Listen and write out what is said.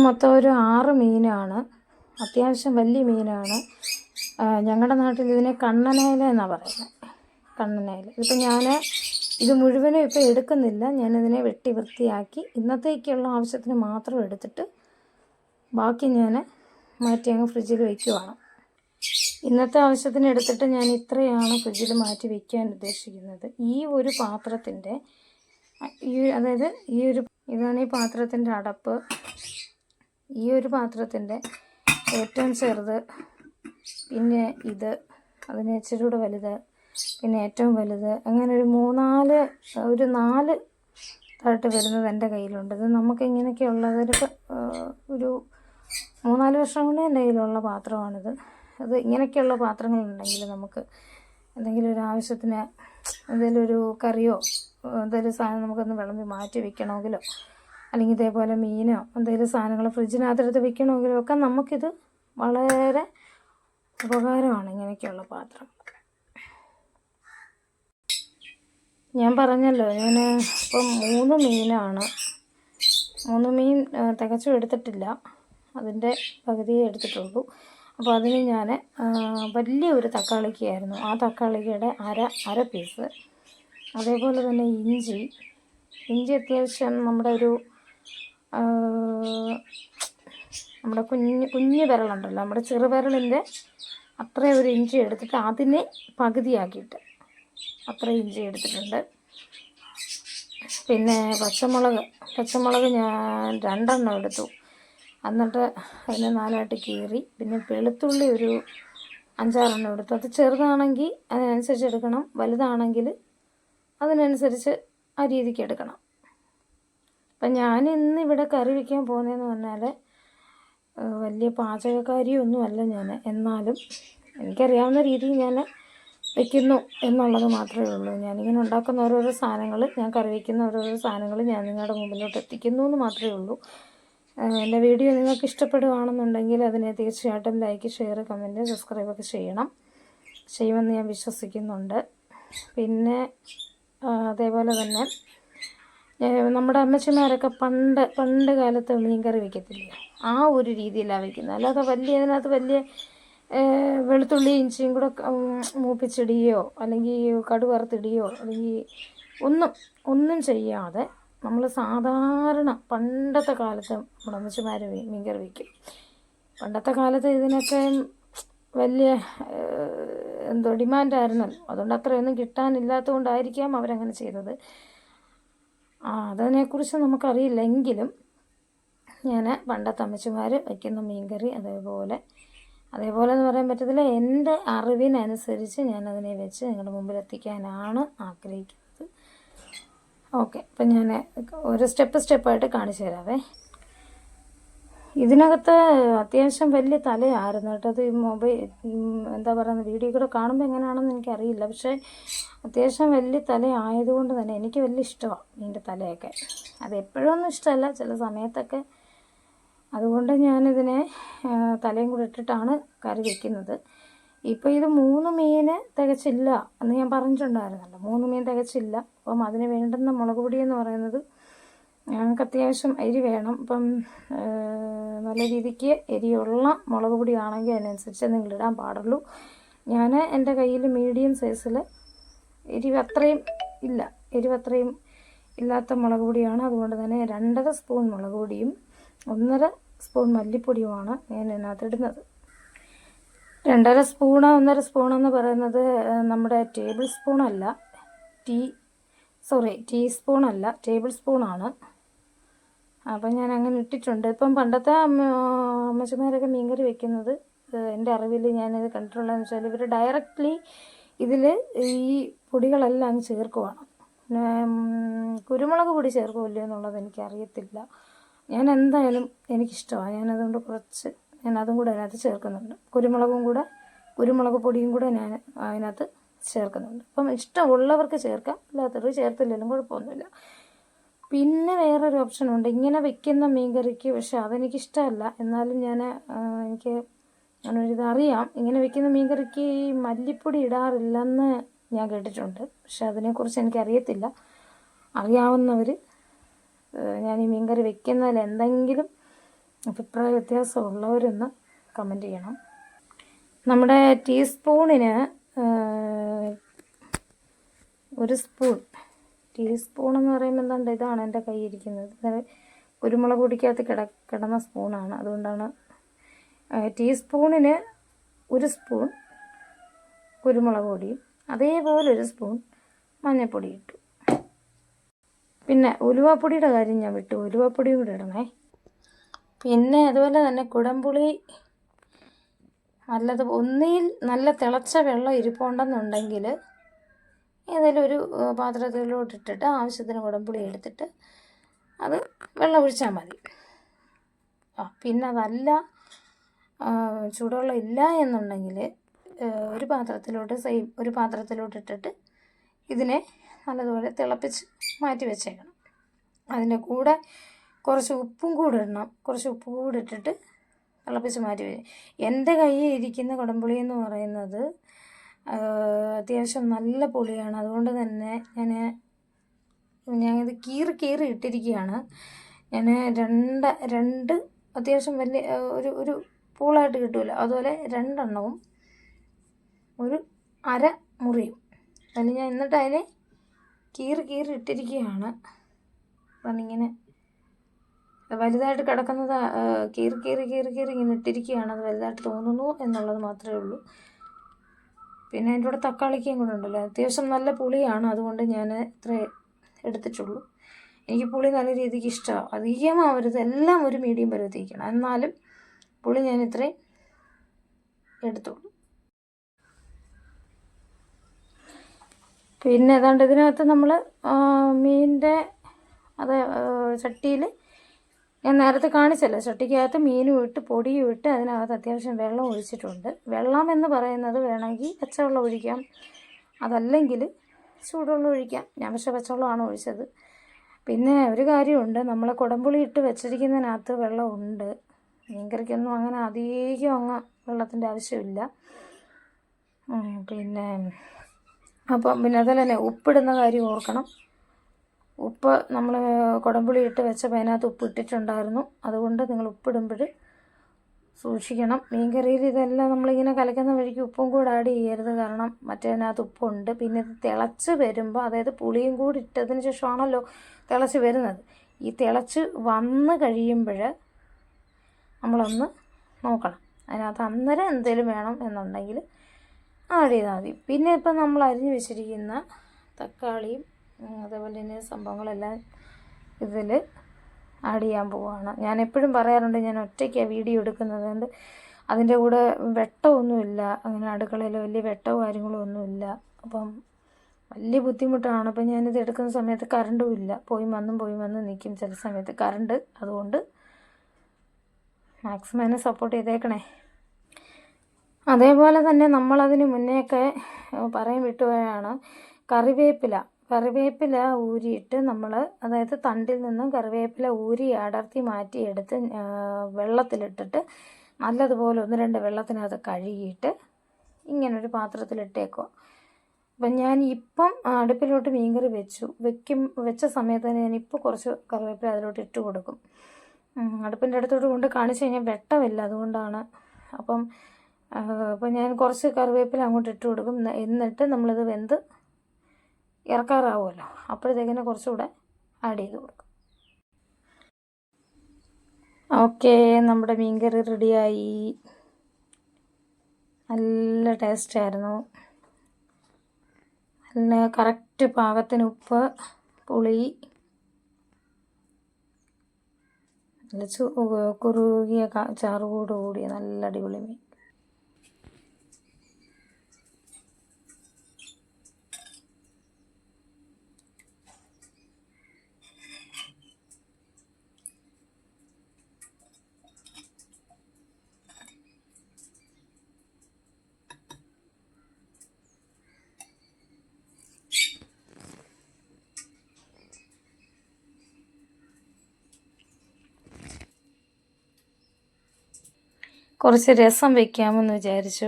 മൊത്തം ഒരു 6 മീനാണ്. അത്യാവശ്യം വലിയ മീനാണ്. ഞങ്ങളുടെ നാട്ടിൽ ഇതിനെ കണ്ണനയില എന്നാണ് പറയുന്നത്. കണ്ണനയില. ഇതിപ്പോൾ ഞാൻ ഇത് മുഴുവനും ഇപ്പോൾ എടുക്കുന്നില്ല. ഞാനിതിനെ വെട്ടി വൃത്തിയാക്കി ഇന്നത്തേക്കുള്ള ആവശ്യത്തിന് മാത്രം എടുത്തിട്ട് ബാക്കി ഞാൻ മാറ്റി അങ്ങ് ഫ്രിഡ്ജിൽ വയ്ക്കുവാണ്. ഇന്നത്തെ ആവശ്യത്തിന് എടുത്തിട്ട് ഞാൻ ഇത്രയാണ് ഫ്രിഡ്ജിൽ മാറ്റി വയ്ക്കാൻ ഉദ്ദേശിക്കുന്നത്. ഈ ഒരു പാത്രത്തിൻ്റെ അതായത് ഇതാണ് ഈ പാത്രത്തിൻ്റെ അടപ്പ്. ഈ ഒരു പാത്രത്തിൻ്റെ ഏറ്റവും ചെറുത്, പിന്നെ ഇത്, അതിന് ഇച്ചിരി കൂടെ വലുത്, പിന്നെ ഏറ്റവും വലുത്, അങ്ങനെ ഒരു 4 തായിട്ട് വരുന്നത് എൻ്റെ കയ്യിലുണ്ട്. ഇത് നമുക്ക് ഇങ്ങനെയൊക്കെയുള്ളത് ഒരു 3-4 വർഷം കൊണ്ട് എൻ്റെ കയ്യിലുള്ള പാത്രമാണിത്. അത് ഇങ്ങനെയൊക്കെയുള്ള പാത്രങ്ങളുണ്ടെങ്കിൽ നമുക്ക് എന്തെങ്കിലും ഒരു ആവശ്യത്തിന് എന്തെങ്കിലും ഒരു കറിയോ എന്തെങ്കിലും സാധനം നമുക്കൊന്ന് വിളമ്പി മാറ്റി വെക്കണമെങ്കിലോ, അല്ലെങ്കിൽ ഇതേപോലെ മീനോ എന്തെങ്കിലും സാധനങ്ങൾ ഫ്രിഡ്ജിനകത്തെടുത്ത് വെക്കണമെങ്കിലോ ഒക്കെ നമുക്കിത് വളരെ ഉപകാരമാണ് ഇങ്ങനെയൊക്കെയുള്ള പാത്രം. ഞാൻ പറഞ്ഞല്ലോ, ഞാൻ ഇപ്പം 3 മീനാണ്. 3 മീൻ തികച്ചും എടുത്തിട്ടില്ല, അതിൻ്റെ പകുതിയേ എടുത്തിട്ടുള്ളൂ. അപ്പോൾ അതിന് ഞാൻ വലിയൊരു തക്കാളിക്കായിരുന്നു. ആ തക്കാളിക്കയുടെ അര പീസ്. അതേപോലെ തന്നെ ഇഞ്ചി അത്യാവശ്യം നമ്മുടെ കുഞ്ഞ് വിരലുണ്ടല്ലോ, നമ്മുടെ ചെറുവിരലിൻ്റെ അത്രയും ഒരു ഇഞ്ചി എടുത്തിട്ട് അതിനെ പകുതിയാക്കിയിട്ട് അത്രയും ഇഞ്ചി എടുത്തിട്ടുണ്ട്. പിന്നെ പച്ചമുളക് ഞാൻ 2 എടുത്തു. എന്നിട്ട് അതിനെ 4ആയിട്ട് കീറി. പിന്നെ വെളുത്തുള്ളി ഒരു 5-6 എടുത്തു. അത് ചെറുതാണെങ്കിൽ അതിനനുസരിച്ച് എടുക്കണം, വലുതാണെങ്കിൽ അതിനനുസരിച്ച് ആ രീതിക്ക് എടുക്കണം. അപ്പം ഞാൻ ഇന്നിവിടെ കറി വയ്ക്കാൻ പോകുന്നതെന്ന് പറഞ്ഞാൽ വലിയ പാചകക്കാരിയൊന്നുമല്ല ഞാൻ. എന്നാലും എനിക്കറിയാവുന്ന രീതിയിൽ ഞാൻ വയ്ക്കുന്നു എന്നുള്ളത് മാത്രമേ ഉള്ളൂ. ഞാനിങ്ങനെ ഉണ്ടാക്കുന്ന ഓരോരോ സാധനങ്ങൾ, ഞാൻ കറി വയ്ക്കുന്ന ഓരോരോ സാധനങ്ങൾ ഞാൻ നിങ്ങളുടെ മുമ്പിലോട്ട് എത്തിക്കുന്നു എന്ന് മാത്രമേ ഉള്ളൂ. എൻ്റെ വീഡിയോ നിങ്ങൾക്ക് ഇഷ്ടപ്പെടുകയാണെന്നുണ്ടെങ്കിൽ അതിനെ തീർച്ചയായിട്ടും ലൈക്ക്, ഷെയർ, കമൻറ്റ്, സബ്സ്ക്രൈബൊക്കെ ചെയ്യുമെന്ന് ഞാൻ വിശ്വസിക്കുന്നുണ്ട്. പിന്നെ അതേപോലെ തന്നെ നമ്മുടെ അമ്മച്ചിമാരൊക്കെ പണ്ട് കാലത്ത് മീൻ കറി വയ്ക്കത്തില്ലേ, ആ ഒരു രീതിയിലാണ് വയ്ക്കുന്നത്. അല്ലാതെ അതിനകത്ത് വലിയ വെളുത്തുള്ളി ഇഞ്ചിയും കൂടെ മൂപ്പിച്ചിടുകയോ അല്ലെങ്കിൽ കടുക് വറുത്തിടുകയോ അല്ലെങ്കിൽ ഒന്നും ചെയ്യാതെ നമ്മൾ സാധാരണ പണ്ടത്തെ കാലത്ത് നമ്മുടെ അമ്മച്ചിമാർ മീൻ കറി വയ്ക്കും. പണ്ടത്തെ കാലത്ത് ഇതിനൊക്കെ വലിയ ഡിമാൻഡായിരുന്നല്ലോ. അതുകൊണ്ട് അത്രയൊന്നും കിട്ടാനില്ലാത്തത് കൊണ്ടായിരിക്കാം അവരങ്ങനെ ചെയ്തത്. അതിനെക്കുറിച്ച് നമുക്കറിയില്ലെങ്കിലും ഞാൻ പണ്ടത്തെ അമ്മച്ചിമാർ വയ്ക്കുന്ന മീൻകറി അതേപോലെ എന്ന് പറയാൻ പറ്റത്തില്ല, എൻ്റെ അറിവിനനുസരിച്ച് ഞാനതിനെ വെച്ച് നിങ്ങളുടെ മുമ്പിൽ എത്തിക്കാനാണ് ആഗ്രഹിക്കുന്നത്. ഓക്കെ, അപ്പം ഞാൻ ഒരു സ്റ്റെപ്പായിട്ട് കാണിച്ചു തരാവേ. ഇതിനകത്ത് അത്യാവശ്യം വലിയ തലയായിരുന്നു കേട്ടോ. അത് വീഡിയോ കൂടെ കാണുമ്പോൾ എങ്ങനെയാണെന്ന് എനിക്കറിയില്ല. പക്ഷേ അത്യാവശ്യം വലിയ തല ആയതുകൊണ്ട് തന്നെ എനിക്ക് വലിയ ഇഷ്ടമാണ് മീൻ്റെ തലയൊക്കെ. അത് എപ്പോഴൊന്നും ഇഷ്ടമല്ല, ചില സമയത്തൊക്കെ. അതുകൊണ്ട് ഞാനിതിനെ തലയും കൂടെ ഇട്ടിട്ടാണ് കറി വയ്ക്കുന്നത്. ഇപ്പോൾ ഇത് 3 മീൻ തികച്ചില്ല എന്ന് ഞാൻ പറഞ്ഞിട്ടുണ്ടായിരുന്നല്ലോ. 3 മീൻ തികച്ചില്ല. അപ്പം അതിന് വേണ്ടുന്ന മുളക് പൊടി എന്ന് പറയുന്നത്, ഞങ്ങൾക്ക് അത്യാവശ്യം എരി വേണം. അപ്പം നല്ല രീതിക്ക് എരിയുള്ള മുളക് പൊടിയാണെങ്കിൽ അതിനനുസരിച്ച് നിങ്ങളിടാൻ പാടുള്ളൂ. ഞാൻ എൻ്റെ കയ്യിൽ മീഡിയം സൈസിൽ എരിവ് അത്രയും ഇല്ലാത്ത മുളക് പൊടിയാണ്. അതുകൊണ്ട് തന്നെ 2.5 സ്പൂൺ മുളക് പൊടിയും 1.5 സ്പൂൺ മല്ലിപ്പൊടിയുമാണ് ഞാൻ ഇതിനകത്തിടുന്നത്. 2.5 സ്പൂണ് 1.5 സ്പൂണെന്ന് പറയുന്നത് നമ്മുടെ ടേബിൾ സ്പൂണല്ല, ടീസ്പൂണല്ല, ടേബിൾ സ്പൂണാണ്. അപ്പം ഞാൻ അങ്ങനെ ഇട്ടിട്ടുണ്ട്. ഇപ്പം പണ്ടത്തെ അമ്മച്ചിമാരൊക്കെ മീൻകറി വയ്ക്കുന്നത് എൻ്റെ അറിവിൽ ഞാനിത് കണ്ടിട്ടുള്ളതെന്ന് വെച്ചാൽ ഇവർ ഡയറക്റ്റ്ലി ഇതിൽ ഈ പൊടികളെല്ലാം അങ്ങ് ചേർക്കുവാണ്. പിന്നെ കുരുമുളക് പൊടി ചേർക്കുമല്ലോ എന്നുള്ളത് എനിക്കറിയത്തില്ല. ഞാൻ എന്തായാലും എനിക്കിഷ്ടമാണ്. ഞാൻ അതും കൂടെ അതിനകത്ത് ചേർക്കുന്നുണ്ട്. കുരുമുളക് പൊടിയും കൂടെ ഞാൻ അതിനകത്ത് ചേർക്കുന്നുണ്ട്. അപ്പം ഇഷ്ടമുള്ളവർക്ക് ചേർക്കാം, അല്ലാത്തവർ ചേർത്തില്ലെങ്കിലും കുഴപ്പമൊന്നുമില്ല. പിന്നെ വേറൊരു ഓപ്ഷനുണ്ട് ഇങ്ങനെ വെക്കുന്ന മീൻ കറിക്ക്. പക്ഷെ അതെനിക്കിഷ്ടമല്ല. എന്നാലും ഞാനൊരിതറിയാം. ഇങ്ങനെ വെക്കുന്ന മീൻ കറിക്ക് മല്ലിപ്പൊടി ഇടാറില്ലെന്ന് ഞാൻ കേട്ടിട്ടുണ്ട്. പക്ഷെ അതിനെക്കുറിച്ച് എനിക്കറിയത്തില്ല. അറിയാവുന്നവർ ഞാൻ ഈ മീൻ കറി വെക്കുന്നതിൽ എന്തെങ്കിലും അഭിപ്രായ വ്യത്യാസമുള്ളവരൊന്ന് കമൻറ്റ് ചെയ്യണം. നമ്മുടെ ടീസ്പൂണിന് 1 സ്പൂൺ, ടീസ്പൂൺ എന്ന് പറയുമ്പോൾ എന്താണ്ട് ഇതാണ് എൻ്റെ കയ്യിരിക്കുന്നത്. ഇത് കുരുമുളക് പൊടിക്കകത്ത് കിടന്ന സ്പൂണാണ്, അതുകൊണ്ടാണ്. ടീസ്പൂണിന് 1 സ്പൂൺ കുരുമുളക് പൊടിയും അതേപോലെ 1 സ്പൂൺ മഞ്ഞൾപ്പൊടി ഇട്ടു. പിന്നെ ഉലുവാപ്പൊടിയുടെ കാര്യം ഞാൻ വിട്ടു, ഉലുവാപ്പൊടിയും കൂടെ ഇടണേ. പിന്നെ അതുപോലെ തന്നെ കുടംപുളി ഒന്നിൽ നല്ല തിളച്ച വെള്ളം ഇരിപ്പുണ്ടെന്നുണ്ടെങ്കിൽ ഏതെങ്കിലും ഒരു പാത്രത്തിലോട്ടിട്ടിട്ട് ആവശ്യത്തിന് കുടംപുളി എടുത്തിട്ട് അത് വെള്ളം ഒഴിച്ചാൽ മതി. പിന്നെ അതല്ല ചൂടുവെള്ളം ഇല്ല എന്നുണ്ടെങ്കിൽ ഒരു പാത്രത്തിലോട്ടിട്ടിട്ട് ഇതിനെ നല്ലതുപോലെ തിളപ്പിച്ച് മാറ്റി വെച്ചേക്കണം. അതിൻ്റെ കൂടെ കുറച്ച് ഉപ്പും കൂടെ ഇടണം. കുറച്ച് ഉപ്പ് കൂടെ ഇട്ടിട്ട് തിളപ്പിച്ച് മാറ്റി വെക്കും. എൻ്റെ കയ്യിൽ ഇരിക്കുന്ന കുടംപുളി എന്ന് പറയുന്നത് അത്യാവശ്യം നല്ല പുളിയാണ്. അതുകൊണ്ട് തന്നെ ഞാനിത് കീറി ഇട്ടിരിക്കുകയാണ്. ഞാൻ രണ്ട് അത്യാവശ്യം വലിയ ഒരു പൂളായിട്ട് കിട്ടുമല്ലോ, അതുപോലെ 2 എണ്ണവും ഒരു അര മുറിയും ഞാൻ എന്നിട്ട് അതിനെ കീറി ഇട്ടിരിക്കുകയാണ്. ഇങ്ങനെ വലുതായിട്ട് കിടക്കുന്നത് കീറി ഇങ്ങനെ ഇട്ടിരിക്കുകയാണ്. അത് വലുതായിട്ട് തോന്നുന്നു എന്നുള്ളത് മാത്രമേ ഉള്ളൂ. പിന്നെ അതിൻ്റെ കൂടെ തക്കാളിക്കയും കൂടെ ഉണ്ടല്ലോ, അത്യാവശ്യം നല്ല പുളിയാണ്. അതുകൊണ്ട് ഞാൻ ഇത്രേ എടുത്തിട്ടുള്ളൂ. എനിക്ക് പുളി നല്ല രീതിക്ക് ഇഷ്ടമാണ്. അധികമാവരുത്, എല്ലാം ഒരു മീഡിയം പരുവത്തിരിക്കണം. എന്നാലും പുളി ഞാൻ ഇത്രയും എടുത്തുള്ളൂ. പിന്നെ ഏതാണ്ട് ഇതിനകത്ത് നമ്മൾ മീനിൻ്റെ ചട്ടിയിൽ ഞാൻ നേരത്തെ കാണിച്ചല്ലോ, ചട്ടിക്കകത്ത് മീനും ഇട്ട് പൊടിയും ഇട്ട് അതിനകത്ത് അത്യാവശ്യം വെള്ളം ഒഴിച്ചിട്ടുണ്ട്. വെള്ളം എന്ന് പറയുന്നത് വേണമെങ്കിൽ പച്ചവെള്ളം ഒഴിക്കാം, അതല്ലെങ്കിൽ ചൂടുവെള്ളം ഒഴിക്കാം. ഞാൻ പക്ഷേ പച്ചവെള്ളമാണ് ഒഴിച്ചത്. പിന്നെ ഒരു കാര്യമുണ്ട്, നമ്മൾ കുടംപുളി ഇട്ട് വെച്ചിരിക്കുന്നതിനകത്ത് വെള്ളമുണ്ട്. മീൻകറിക്കൊന്നും അങ്ങനെ അധികം വെള്ളത്തിൻ്റെ ആവശ്യമില്ല. പിന്നെ അതുപോലെ തന്നെ ഉപ്പിടുന്ന കാര്യം ഓർക്കണം. ഉപ്പ് നമ്മൾ കുടംപുളി ഇട്ട് വെച്ചപ്പോൾ അതിനകത്ത് ഉപ്പ് ഇട്ടിട്ടുണ്ടായിരുന്നു. അതുകൊണ്ട് നിങ്ങൾ ഉപ്പിടുമ്പോൾ സൂക്ഷിക്കണം. മീൻകറിയിൽ ഇതെല്ലാം നമ്മളിങ്ങനെ കലക്കുന്ന വഴിക്ക് ഉപ്പും കൂടെ ആഡ് ചെയ്യരുത്, കാരണം മറ്റേതിനകത്ത് ഉപ്പുണ്ട്. പിന്നെ ഇത് തിളച്ച് വരുമ്പോൾ, അതായത് പുളിയും കൂടി ഇട്ടതിന് ശേഷമാണല്ലോ തിളച്ച് വരുന്നത്. ഈ തിളച്ച് വന്ന് കഴിയുമ്പോൾ നമ്മളൊന്ന് നോക്കണം. അതിനകത്ത് അന്നേരം എന്തെങ്കിലും വേണം എന്നുണ്ടെങ്കിൽ ആഡ് ചെയ്താൽ മതി. പിന്നെ ഇപ്പം നമ്മൾ അരിഞ്ഞ് വെച്ചിരിക്കുന്ന തക്കാളിയും അതേപോലെ തന്നെ സംഭവങ്ങളെല്ലാം ഇതിൽ ആഡ് ചെയ്യാൻ പോവുകയാണ്. ഞാൻ എപ്പോഴും പറയാറുണ്ട്, ഞാൻ ഒറ്റയ്ക്കാണ് വീഡിയോ എടുക്കുന്നത്. കൊണ്ട് അതിൻ്റെ കൂടെ വെട്ടമൊന്നുമില്ല, അങ്ങനെ അടുക്കളയിൽ വലിയ വെട്ടമോ കാര്യങ്ങളോ ഒന്നുമില്ല. അപ്പം വലിയ ബുദ്ധിമുട്ടാണ്. അപ്പം ഞാനിത് എടുക്കുന്ന സമയത്ത് കറണ്ടും ഇല്ല, പോയി വന്നും നിൽക്കും ചില സമയത്ത് കറണ്ട്. അതുകൊണ്ട് മാക്സിമം എന്നെ സപ്പോർട്ട് ചെയ്തേക്കണേ. അതേപോലെ തന്നെ നമ്മളതിന് മുന്നേയൊക്കെ പറയാൻ വിട്ടുപോയാണ്, കറിവേപ്പില ഊരിയിട്ട് നമ്മൾ, അതായത് തണ്ടിൽ നിന്നും കറിവേപ്പില ഊരി അടർത്തി മാറ്റിയെടുത്ത് വെള്ളത്തിലിട്ടിട്ട് നല്ലതുപോലെ 1-2 വെള്ളത്തിനകത്ത് കഴുകിയിട്ട് ഇങ്ങനൊരു പാത്രത്തിലിട്ടേക്കുക. അപ്പം ഞാൻ ഇപ്പം അടുപ്പിലോട്ട് മീൻകറി വെച്ച സമയത്ത് തന്നെ ഞാനിപ്പോൾ കുറച്ച് കറിവേപ്പില അതിലോട്ട് ഇട്ട് കൊടുക്കും. അടുപ്പിൻ്റെ അടുത്തോട്ട് കൊണ്ട് കാണിച്ച് കഴിഞ്ഞാൽ വെട്ടമില്ല, അതുകൊണ്ടാണ്. അപ്പം ഞാൻ കുറച്ച് കറിവേപ്പില അങ്ങോട്ട് ഇട്ട് കൊടുക്കും. എന്നിട്ട് നമ്മളിത് വെന്ത് ഇറക്കാറാവുമല്ലോ, അപ്പോഴത്തേക്കിനെ കുറച്ചുകൂടെ ആഡ് ചെയ്ത് കൊടുക്കും. ഓക്കെ, നമ്മുടെ മീൻകറി റെഡിയായി. നല്ല ടേസ്റ്റായിരുന്നു. നല്ല കറക്റ്റ് പാകത്തിന് ഉപ്പ്, പുളി, നല്ല കുറുകിയ ചാറോട് കൂടിയ നല്ല അടിപൊളി മീൻ. കുറച്ച് രസം വയ്ക്കാമെന്ന് വിചാരിച്ചു.